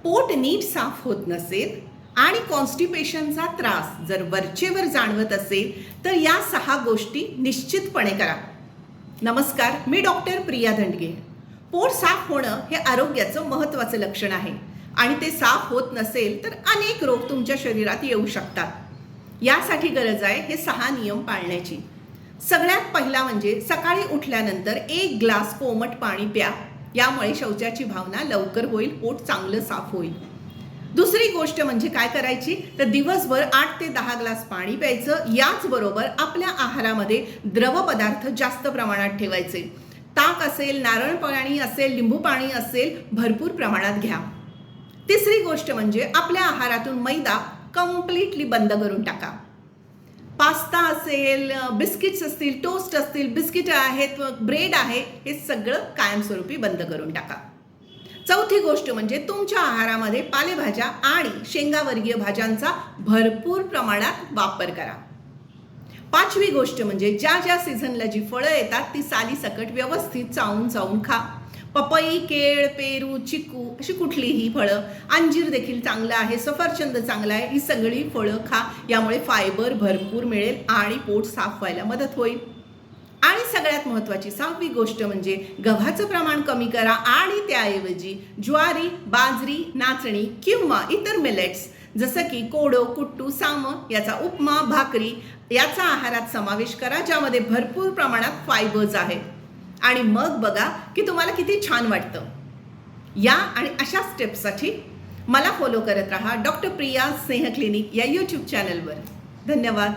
पोट नीट साफ होत नसेल आणि कॉन्स्टिपेशनचा त्रास जर वरचेवर जाणवत असेल तर या 6 गोष्टी निश्चितपणे करा. नमस्कार, मी डॉक्टर प्रिया धंडगे. पोट साफ होणं हे आरोग्याचं महत्त्वाचं लक्षण आहे आणि ते साफ होत नसेल तर अनेक रोग तुमच्या शरीरात येऊ शकतात. यासाठी गरज आहे हे 6 नियम पाळण्याची. सगळ्यात पहिला म्हणजे सकाळी उठल्यानंतर 1 ग्लास कोमट पाणी प्या. यामुळे शौचाची भावना लवकर होईल, पोट चांगलं साफ होईल. दुसरी गोष्ट म्हणजे काय करायची तर दिवसभर 8 ते 10 ग्लास पाणी प्यायचं. याचबरोबर आपल्या आहारामध्ये द्रव पदार्थ जास्त प्रमाणात ठेवायचे. ताक असेल, नारळ पाणी असेल, लिंबू पाणी असेल, भरपूर प्रमाणात घ्या. तिसरी गोष्ट म्हणजे आपल्या आहारातून मैदा कम्प्लिटली बंद करून टाका. पास्ता असेल, बिस्किट्स असतील, टोस्ट असतील, बिस्किट आहेत, ब्रेड आहे, हे सगळं कायमस्वरूपी बंद करून टाका. चौथी गोष्ट म्हणजे तुमच्या आहारामध्ये पालेभाज्या आणि शेंगावर्गीय भाज्यांचा भरपूर प्रमाणात वापर करा. पाचवी गोष्ट म्हणजे ज्या सीझनला जी फळं येतात ती सालीसकट व्यवस्थित चावून खा. पपई, केळ, पेरू, चिकू अशी कुठलीही फळं, अंजीर देखील चांगलं आहे, सफरचंद चांगलं आहे, ही सगळी फळं खा. यामुळे फायबर भरपूर मिळेल आणि पोट साफ व्हायला मदत होईल. आणि सगळ्यात महत्त्वाची 6वी गोष्ट म्हणजे गव्हाचं प्रमाण कमी करा आणि त्याऐवजी ज्वारी, बाजरी, नाचणी किंवा इतर मिलेट्स जसं की कोडो, कुट्टू, साम याचा उपमा, भाकरी याचा आहारात समावेश करा, ज्यामध्ये भरपूर प्रमाणात फायबर्स आहेत. आणि मग बघा की तुम्हाला किती छान वाटतं. या आणि अशा स्टेप्ससाठी मला फॉलो करत राहा डॉक्टर प्रिया स्नेह क्लिनिक या यूट्यूब चॅनलवर. धन्यवाद.